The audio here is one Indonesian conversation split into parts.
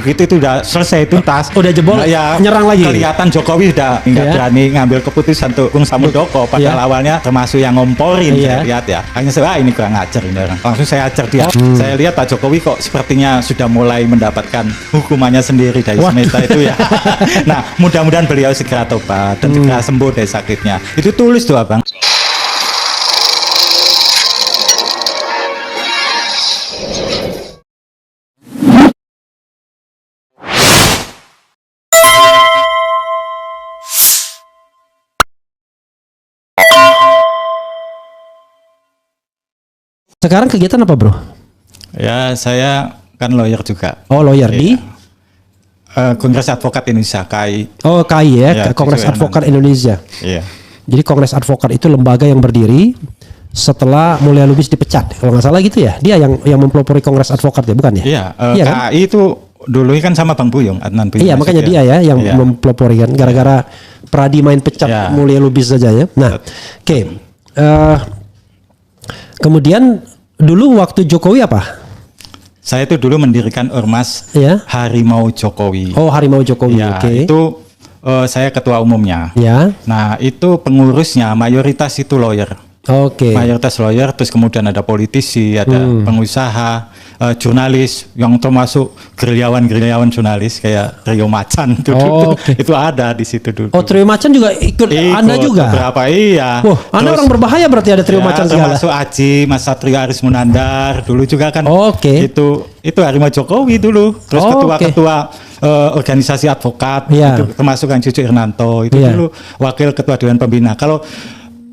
begitu itu udah selesai tuntas. Udah jebol, ya, nyerang lagi. Kelihatan Jokowi udah nggak berani ngambil keputusan untuk Bung Samudoko. Padahal awalnya termasuk yang ngomporin, saya lihat ya. Hanya saya ini kurang ajar ini orang. Langsung saya ajar dia. Saya lihat Pak Jokowi kok sepertinya sudah mulai mendapatkan hukumannya sendiri dari semesta itu ya. Nah, mudah-mudahan beliau segera tobat dan segera sembuh dari sakitnya. Itu tulis tuh Abang. Sekarang kegiatan apa bro? Ya saya kan lawyer juga. Oh lawyer di? Kongres Advokat Indonesia KAI. Oh KAI ya, Kongres Advokat Indonesia. Iya. Jadi Kongres Advokat itu lembaga yang berdiri setelah Mulia Lubis dipecat. Kalau nggak salah gitu ya. Dia yang mempelopori Kongres Advokat ya, bukan ya? Iya. Iya KAI kan? Itu dulu kan sama Bang Buyung, Adnan Buyung. Iya makanya dia ya yang mempelopori kan. Gara-gara Pradi main pecat Mulia Lubis saja ya. Nah, oke. Kemudian dulu waktu Jokowi apa? Saya itu dulu mendirikan Ormas Harimau Jokowi. Oh Harimau Jokowi, ya, oke. Itu saya ketua umumnya. Ya. Nah itu pengurusnya mayoritas itu lawyer. Oke. Mayoritas lawyer, terus kemudian ada politisi, ada pengusaha, jurnalis yang termasuk gerilyawan jurnalis kayak Trio Macan dulu. Itu ada di situ dulu. Oh Trio Macan juga ikut Anda juga? Berapa iya. Wah, Anda orang berbahaya berarti ada Trio Macan segala. Termasuk Aji, Mas Satrio Aris Munandar dulu juga kan. Oke. Itu Harimau Jokowi dulu. Terus ketua-ketua organisasi advokat, itu termasuk Kang Cucu Irnanto itu dulu wakil ketua Dewan Pembina. Kalau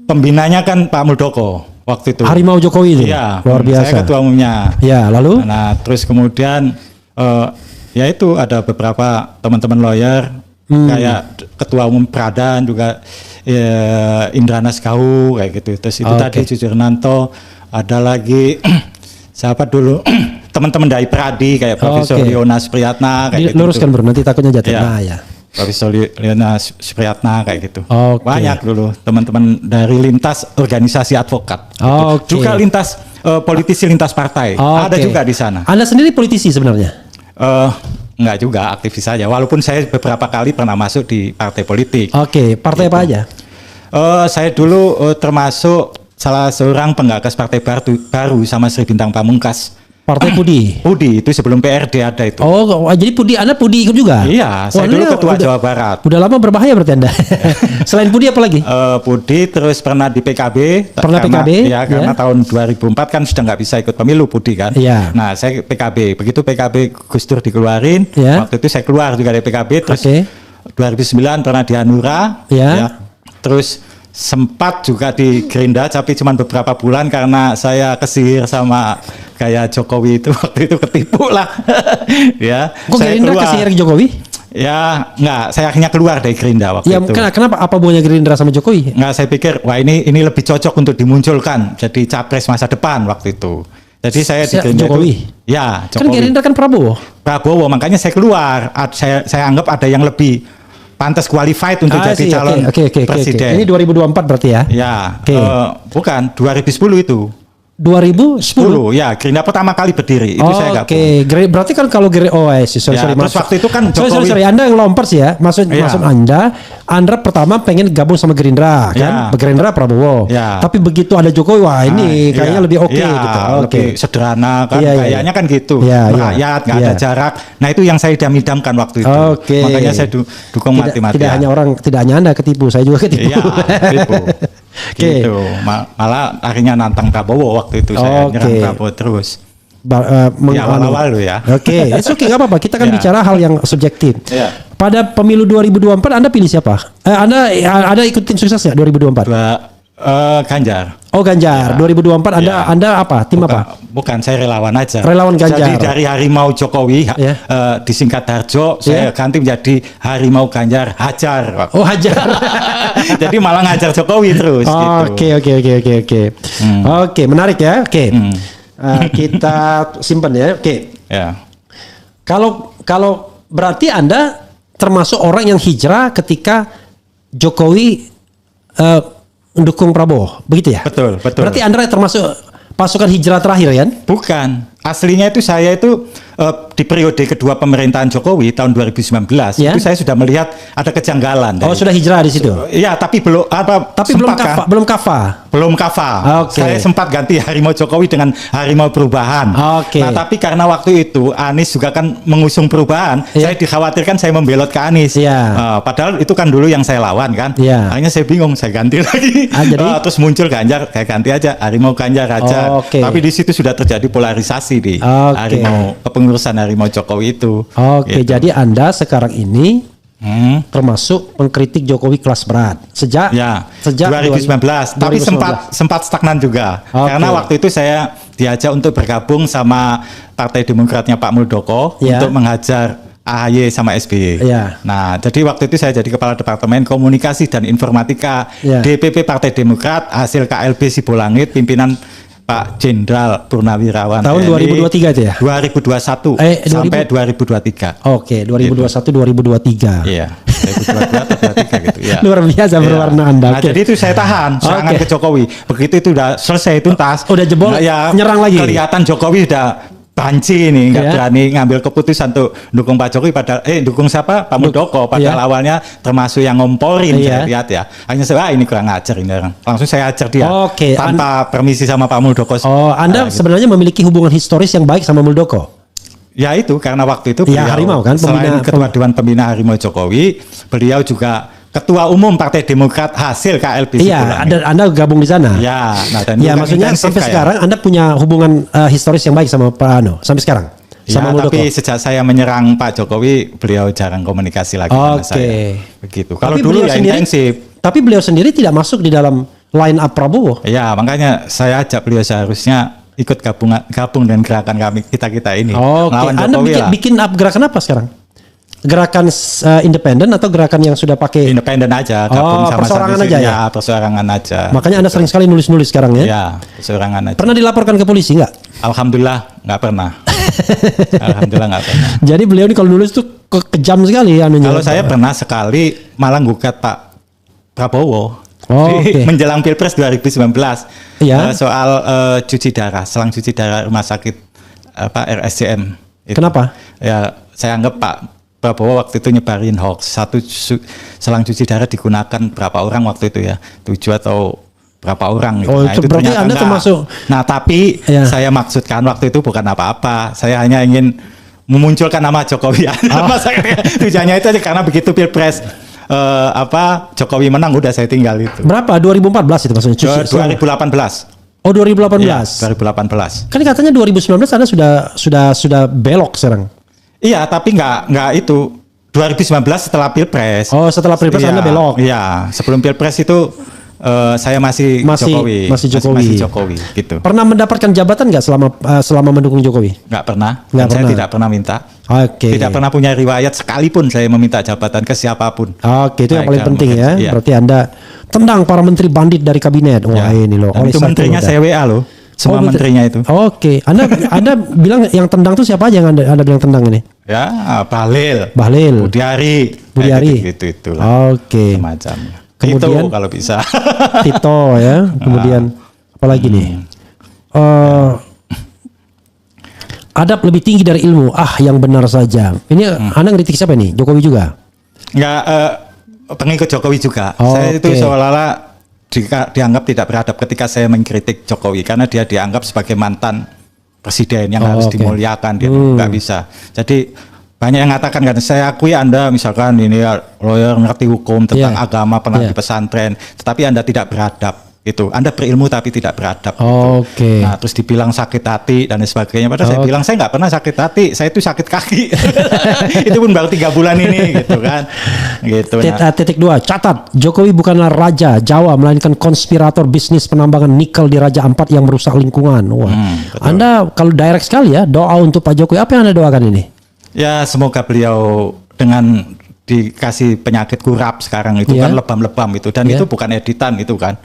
pembinanya kan Pak Muldoko waktu itu. Harimau Jokowi itu. Iya, luar biasa. Saya ketua umumnya. Ya, lalu? Nah, terus kemudian ya itu ada beberapa teman-teman lawyer kayak ketua umum Pradan juga Indranas Kau kayak gitu. Terus itu tadi Cucu Irnanto, ada lagi siapa dulu teman-teman dari Pradi kayak Profesor Leonas Priyatna kayak gitu. Luruskan bro, nanti takutnya jatuh. Nah, ya. Profesor Leonas Supriyatna kayak gitu. Banyak dulu teman-teman dari lintas organisasi advokat. Juga lintas politisi lintas partai. Ada juga di sana. Anda sendiri politisi sebenarnya? Enggak juga, aktivis saja. Walaupun saya beberapa kali pernah masuk di partai politik. Partai apa aja? Saya dulu termasuk salah seorang penggagas partai baru sama Sri Bintang Pamungkas. Partai Pudi. Pudi itu sebelum PRD ada itu. Oh, jadi Anda Pudi ikut juga? Iya, saya dulu ketua Jawa Barat. Udah lama berbahaya berarti Anda. Selain Pudi apa lagi? Pudi terus pernah di PKB. Pernah PKB? Ya, karena tahun 2004 kan sudah nggak bisa ikut pemilu Pudi kan. Iya. Nah, saya PKB. Begitu PKB Gus Dur dikeluarin, waktu itu saya keluar juga dari PKB. Terus 2009 pernah di Hanura. Ya. Terus sempat juga di Gerindra tapi cuma beberapa bulan karena saya kesihir sama gaya Jokowi itu waktu itu ketipu lah. Ya. Kok Gerindra kesihir Jokowi? Ya enggak, saya akhirnya keluar dari Gerindra waktu itu. Kenapa? Apa hubungannya Gerindra sama Jokowi? Enggak, saya pikir wah ini lebih cocok untuk dimunculkan jadi capres masa depan waktu itu. Jadi saya di Gerindra Jokowi. Ya, Jokowi. Kan Gerindra kan Prabowo, makanya saya keluar. Saya anggap ada yang lebih pantas qualified untuk jadi calon presiden. Ini 2024 berarti ya? Ya, bukan 2010 itu. 2010 ya, Gerindra pertama kali berdiri itu saya gabung. Berarti kan kalau sorry, terus waktu itu kan Jokowi sorry, Anda yang lompat sih ya. Maksud Anda pertama pengen gabung sama Gerindra kan? Gerindra Prabowo. Tapi begitu ada Jokowi, wah ini kayaknya lebih gitu. Lebih sederhana kan, kayaknya kan gitu. Rakyat nggak ada jarak. Nah itu yang saya idam-idamkan waktu itu. Makanya saya dukung mati-matian. Tidak hanya Anda ketipu, saya juga ketipu. Iya, ketipu. Gitu. Malah akhirnya nantang Prabowo waktu itu saya nyerang Prabowo terus. Awal-awal ya. It's okay, nggak apa-apa. Kita kan bicara hal yang subjektif. Pada pemilu 2024 Anda pilih siapa? Anda ikutin suksesnya 2024? Ganjar. Oh Ganjar. 2024 Anda apa? Tim apa? Bukan, saya relawan aja. Relawan Ganjar. Jadi dari Harimau Jokowi disingkat Harjo, saya ganti menjadi Harimau Ganjar Hajar. Oh Hajar. Jadi malah ngajar Jokowi terus. Oke, menarik ya. Kita simpan ya. Kalau berarti Anda termasuk orang yang hijrah ketika Jokowi mendukung Prabowo, begitu ya? Betul. Berarti Anda termasuk pasukan hijrah terakhir kan? Bukan. Aslinya itu saya itu di periode kedua pemerintahan Jokowi tahun 2019 itu saya sudah melihat ada kejanggalan. Sudah hijrah di situ. Iya, tapi belum belum kafa. Belum kafa. Saya sempat ganti Harimau Jokowi dengan Harimau Perubahan. Nah, tapi karena waktu itu Anies juga kan mengusung perubahan, saya dikhawatirkan saya membelot ke Anies. Padahal itu kan dulu yang saya lawan kan. Akhirnya saya bingung, saya ganti lagi. Terus muncul Ganjar, saya ganti aja Harimau Ganjar aja. Tapi di situ sudah terjadi polarisasi di Harimau, kepengurusan Harimau Jokowi itu. Gitu. Jadi Anda sekarang ini termasuk mengkritik Jokowi kelas berat sejak 2019. Tapi sempat stagnan juga karena waktu itu saya diajak untuk bergabung sama Partai Demokratnya Pak Muldoko untuk menghajar AHY sama SBY. Nah, jadi waktu itu saya jadi Kepala Departemen Komunikasi dan Informatika DPP Partai Demokrat, hasil KLB Sibolangit, pimpinan Pak Jenderal Purnawirawan. Tahun 2023 itu ya? 2021 sampai 2023. 2021-2023. Iya, 2022 atau 2023 gitu. Ya. Luar biasa berwarna Anda. Nah, jadi itu saya tahan serangan ke Jokowi. Begitu itu udah selesai tuntas. Udah jebol, nyerang lagi. Kelihatan Jokowi udah banci nih, nggak berani ngambil keputusan untuk dukung Pak Jokowi, padahal dukung siapa? Pak Muldoko. Padahal awalnya termasuk yang ngomporin saya lihat ya. Hanya saya ini kurang ajar ini orang. Langsung saya ajar dia tanpa permisi sama Pak Muldoko. Anda sebenarnya memiliki hubungan historis yang baik sama Muldoko? Ya itu karena waktu itu beliau Harimau kan, selain Ketua Dewan Pembina Harimau Jokowi, beliau juga Ketua Umum Partai Demokrat hasil KLB. Iya, Anda gabung di sana. Dan maksudnya sampai sekarang Anda punya hubungan historis yang baik sama Pak Ano sampai sekarang. Sama Muldoko. Tapi sejak saya menyerang Pak Jokowi, beliau jarang komunikasi lagi sama saya. Begitu. Kalau dulu ya intensif. Tapi beliau sendiri tidak masuk di dalam line up Prabowo. Ya, makanya saya ajak beliau seharusnya ikut gabung dengan gerakan kita ini. Anda bikin up gerakan apa sekarang? Gerakan independen atau gerakan yang sudah pakai independen aja, gabung sama perseorangan aja ya? Perseorangan aja. Makanya Anda sering sekali nulis-nulis sekarang ya? Ya, perseorangan aja. Pernah dilaporkan ke polisi nggak? Alhamdulillah nggak pernah. Alhamdulillah nggak pernah. Jadi beliau ini kalau nulis tuh kejam sekali anunya. Kalau saya pernah sekali malah gugat Pak Prabowo. Menjelang Pilpres 2019 soal cuci darah, selang cuci darah rumah sakit RSCM. Kenapa? Ya, saya anggap Pak Prabowo waktu itu nyebarin hoax, satu selang cuci darah digunakan berapa orang waktu itu ya, 7 atau berapa orang gitu. Itu berarti Anda termasuk. Nah, tapi saya maksudkan waktu itu bukan apa-apa, saya hanya ingin memunculkan nama Jokowi. Tujuannya itu aja, karena begitu Pilpres Jokowi menang udah saya tinggal itu. Berapa? 2014 itu maksudnya? 2018. 2018. Ya, 2018. Kan katanya 2019 Anda sudah belok sekarang. Iya, tapi nggak itu 2019 setelah Pilpres. Setelah Pilpres Anda belok. Iya, sebelum Pilpres itu saya masih Jokowi. Masih Jokowi gitu. Pernah mendapatkan jabatan nggak selama mendukung Jokowi? Nggak pernah. Saya tidak pernah minta. Tidak pernah punya riwayat sekalipun saya meminta jabatan ke siapapun. Itu yang paling penting ya. Iya. Berarti Anda tendang para menteri bandit dari kabinet. Wah, ini loh. Itu menterinya saya WA loh. Semua menterinya itu. Anda bilang yang tendang tuh siapa aja yang Anda bilang tendang ini? Ya, Bahlil. Budiari. Itu lah. Semacamnya. Kemudian Tito kalau bisa. Tito ya. Kemudian apalagi nih? Adab lebih tinggi dari ilmu. Yang benar saja. Ini Anda ngeritik siapa nih? Jokowi juga? Enggak, pengikut Jokowi juga. Saya itu seolah-olah dianggap tidak beradab ketika saya mengkritik Jokowi, karena dia dianggap sebagai mantan presiden yang harus dimuliakan, dia nggak bisa. Jadi banyak yang mengatakan kan, saya akui Anda misalkan ini lawyer ngerti hukum tentang agama, pernah di pesantren, tetapi Anda tidak beradab. Itu Anda berilmu tapi tidak beradab. Nah, terus dibilang sakit hati dan sebagainya. Padahal saya bilang saya nggak pernah sakit hati, saya itu sakit kaki. Itu pun baru 3 bulan ini, gitu kan. Gitu. Titik 2, catat, Jokowi bukanlah raja Jawa, melainkan konspirator bisnis penambangan nikel di Raja Ampat yang merusak lingkungan. Anda kalau direct sekali ya, doa untuk Pak Jokowi. Apa yang Anda doakan ini? Ya, semoga beliau dengan dikasih penyakit kurap sekarang itu kan lebam-lebam itu, dan itu bukan editan itu kan.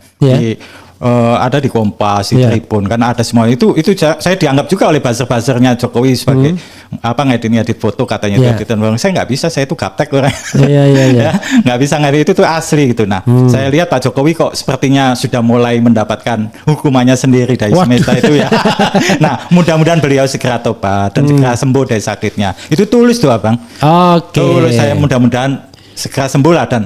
Ada di Kompas, di Tribun kan ada semua itu saya dianggap juga oleh buzzer-buzzernya Jokowi sebagai ngedit foto katanya Iya. itu editan bang. Saya nggak bisa, saya itu gaptek orang. Iya. Ya, nggak bisa ngedit itu tuh asli gitu. Nah, saya lihat Pak Jokowi kok sepertinya sudah mulai mendapatkan hukumannya sendiri dari Waduh. semesta itu ya. Nah, mudah-mudahan beliau segera tobat dan segera sembuh dari sakitnya. Itu tulus tuh abang. Oke. Tulus, saya mudah-mudahan segera sembuh lah dan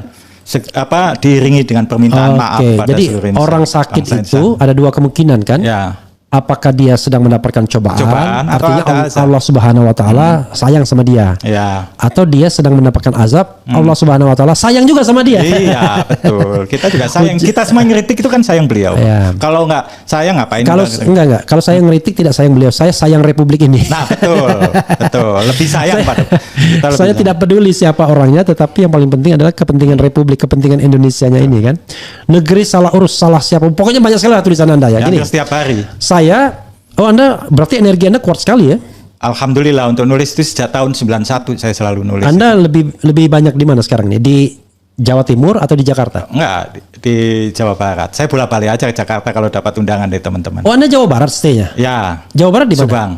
diiringi dengan permintaan maaf pada Jadi seluruh insan, orang sakit bangsa itu insan. ada dua kemungkinan kan? Ya. Apakah dia sedang mendapatkan cobaan, Cobaan, atau artinya ada azab. Allah Subhanahu wa taala sayang sama dia. Ya. Atau dia sedang mendapatkan azab, Allah Subhanahu wa taala sayang juga sama dia. Iya, betul. Kita juga sayang. Kita semua ngeritik itu kan sayang beliau. Iya. Kalau nggak sayang ngapain? Kalau kita- enggak. Kalau saya ngeritik tidak sayang beliau, saya sayang Republik ini. Nah, betul. Lebih sayang pada kita lebih Saya sayang. tidak peduli siapa orangnya, tetapi yang paling penting adalah kepentingan Republik, kepentingan Indonesianya ini kan. Negeri salah urus, salah siapa. Pokoknya banyak sekali lah tulisan Anda ya. Gini, Hampir setiap hari. Anda berarti energi Anda kuat sekali ya. Alhamdulillah untuk nulis itu sejak tahun 91 saya selalu nulis. Anda lebih banyak di mana sekarang nih? Di Jawa Timur atau di Jakarta? Enggak, di Jawa Barat. Saya bolak-balik aja ke Jakarta kalau dapat undangan dari teman-teman. Oh, Anda Jawa Barat stay-nya? Ya, Jawa Barat di mana? Subang.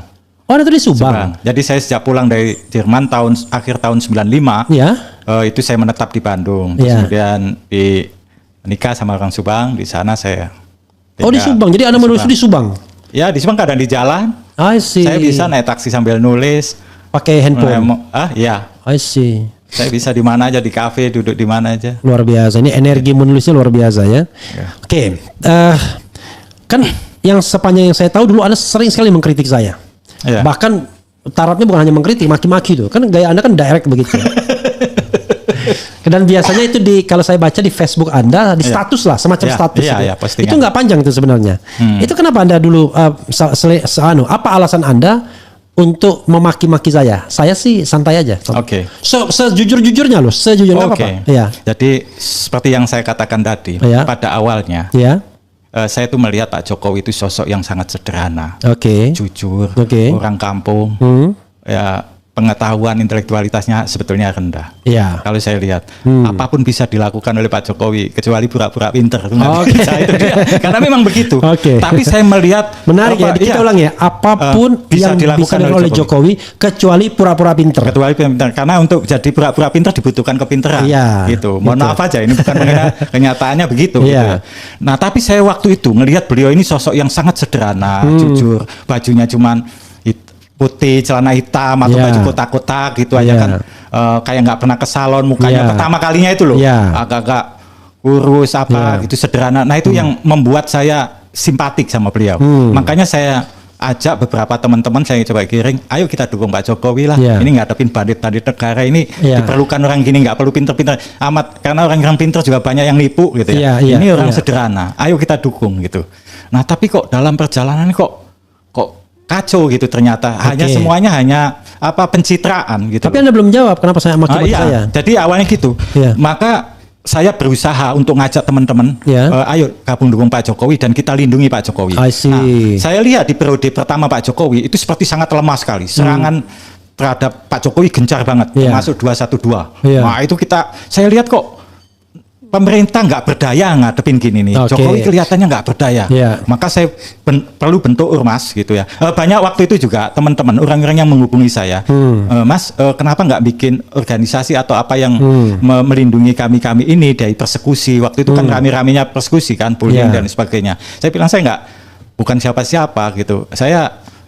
Oh, Anda tuh di Subang. Subang. Jadi saya sejak pulang dari Jerman akhir tahun 95, Ya. itu saya menetap di Bandung. Terus Iya. kemudian menikah sama orang Subang, di sana saya Oh, di tinggal Subang. Jadi Anda menulis di Subang. Ya, di Subang kadang di jalan. I see. Saya bisa naik taksi sambil nulis. Pakai handphone. Iya. I see. Saya bisa di mana aja, di kafe, duduk di mana aja. Luar biasa. Ini energi menulisnya luar biasa ya. Oke. Kan yang sepanjang yang saya tahu dulu Anda sering sekali mengkritik saya. Iya. Bahkan tarafnya bukan hanya mengkritik, maki-maki tuh. Kan gaya Anda kan direct begitu. Dan biasanya itu kalau saya baca di Facebook Anda di status lah, semacam Iya, status iya, itu. iya, postingan. Itu nggak panjang itu sebenarnya. Itu kenapa Anda dulu apa alasan Anda untuk memaki-maki saya? Saya sih santai aja. Oke. Sejujur-jujurnya loh, sejujurnya Oke. apa-apa. Iya. Jadi seperti yang saya katakan tadi, Iya. pada awalnya Iya. saya tuh melihat Pak Jokowi itu sosok yang sangat sederhana, Oke. jujur, Oke. orang kampung, ya pengetahuan intelektualitasnya sebetulnya rendah. Iya. Kalau saya lihat, apapun bisa dilakukan oleh Pak Jokowi kecuali pura-pura pinter. Itu nggak Oke. bisa, itu dia. Karena memang begitu. Oke. Tapi saya melihat Menarik ya, kita ulang ya. Apapun bisa yang dilakukan bisa oleh Jokowi kecuali pura-pura pinter. kecuali pinter, karena untuk jadi pura-pura pinter dibutuhkan kepinteran. Iya, Gitu. Mohon betul. maaf aja, ini bukan kenyataannya begitu. Iya. Gitu ya. Nah, tapi saya waktu itu ngelihat beliau ini sosok yang sangat sederhana, jujur, bajunya cuman putih, celana hitam atau Iya. baju kotak-kotak gitu Iya. aja kan, kayak nggak pernah ke salon, mukanya Iya. pertama kalinya itu loh, Iya. agak-agak kurus apa Iya. gitu sederhana. Nah itu yang membuat saya simpatik sama beliau. Makanya saya ajak beberapa teman-teman saya coba giring, ayo kita dukung Pak Jokowi lah. Iya. Ini ngadepin bandit-bandit negara ini, Iya. diperlukan orang gini, nggak perlu pinter-pinter amat, karena orang-orang pinter juga banyak yang nipu gitu ya. Iya, iya, Ini orang iya. sederhana, ayo kita dukung gitu. Nah tapi kok dalam perjalanan kok kacau gitu ternyata, semuanya hanya pencitraan gitu. Tapi Anda belum jawab kenapa saya maki-maki Iya, saya. jadi awalnya gitu. Iya. Maka saya berusaha untuk ngajak teman-teman, Iya. ayo gabung dukung Pak Jokowi dan kita lindungi Pak Jokowi. I see. Nah, saya lihat di periode pertama Pak Jokowi itu seperti sangat lemah sekali. Serangan terhadap Pak Jokowi gencar banget, Iya. termasuk 212. Iya. Nah itu saya lihat kok pemerintah nggak berdaya ngadepin gini nih. Oke. Jokowi kelihatannya nggak berdaya. Iya. Maka saya perlu bentuk ormas gitu ya. Banyak waktu itu juga teman-teman orang-orang yang menghubungi saya, Mas, kenapa nggak bikin organisasi atau apa yang melindungi kami ini dari persekusi? Waktu itu kan rame-ramenya persekusi kan, bullying Iya. dan sebagainya. Saya bilang saya bukan siapa-siapa gitu.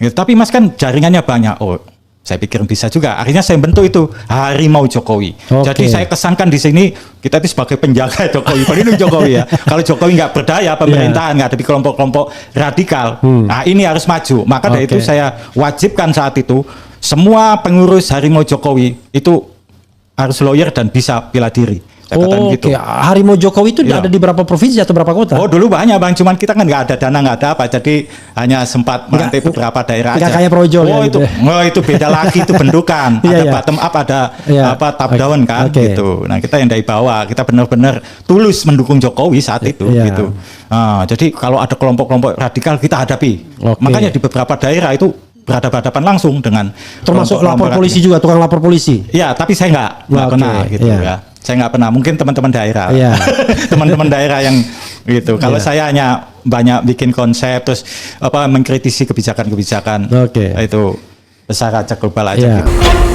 Tapi Mas kan jaringannya banyak. Oh, saya pikir bisa juga. Akhirnya saya bentuk itu Harimau Jokowi. Oke. Jadi saya kesankan di sini kita itu sebagai penjaga Jokowi, pelindung Jokowi ya. Kalau Jokowi nggak berdaya pemerintahan, nggak ada di kelompok-kelompok radikal. Nah ini harus maju. Maka dari Oke. itu saya wajibkan saat itu semua pengurus Harimau Jokowi itu harus lawyer dan bisa bela diri. Saya katakan gitu. Oke, Harimau Jokowi itu Iya. ada di berapa provinsi atau berapa kota? Oh dulu banyak bang, cuman kita kan nggak ada dana, nggak ada apa, jadi hanya sempat merantai beberapa daerah nggak aja. kayak Projol ya itu, gitu ya. itu beda lagi, itu bentukan. Iya, Ada iya. bottom up, ada Iya. top Oke. down kan, Oke. gitu. Nah kita yang dari bawah, kita benar-benar tulus mendukung Jokowi saat itu, Iya. gitu. Jadi kalau ada kelompok-kelompok radikal kita hadapi. Oke. Makanya di beberapa daerah itu berhadapan langsung dengan Termasuk kelompok-kelompok lapor polisi radikal. juga, tukang lapor polisi. Ya, tapi saya nggak Oke, pernah gitu iya. ya. Saya nggak pernah. Mungkin teman-teman daerah, Iya. teman-teman daerah yang gitu. Kalau Iya. saya hanya banyak bikin konsep terus mengkritisi kebijakan-kebijakan Oke. itu besar aja global aja Iya. gitu.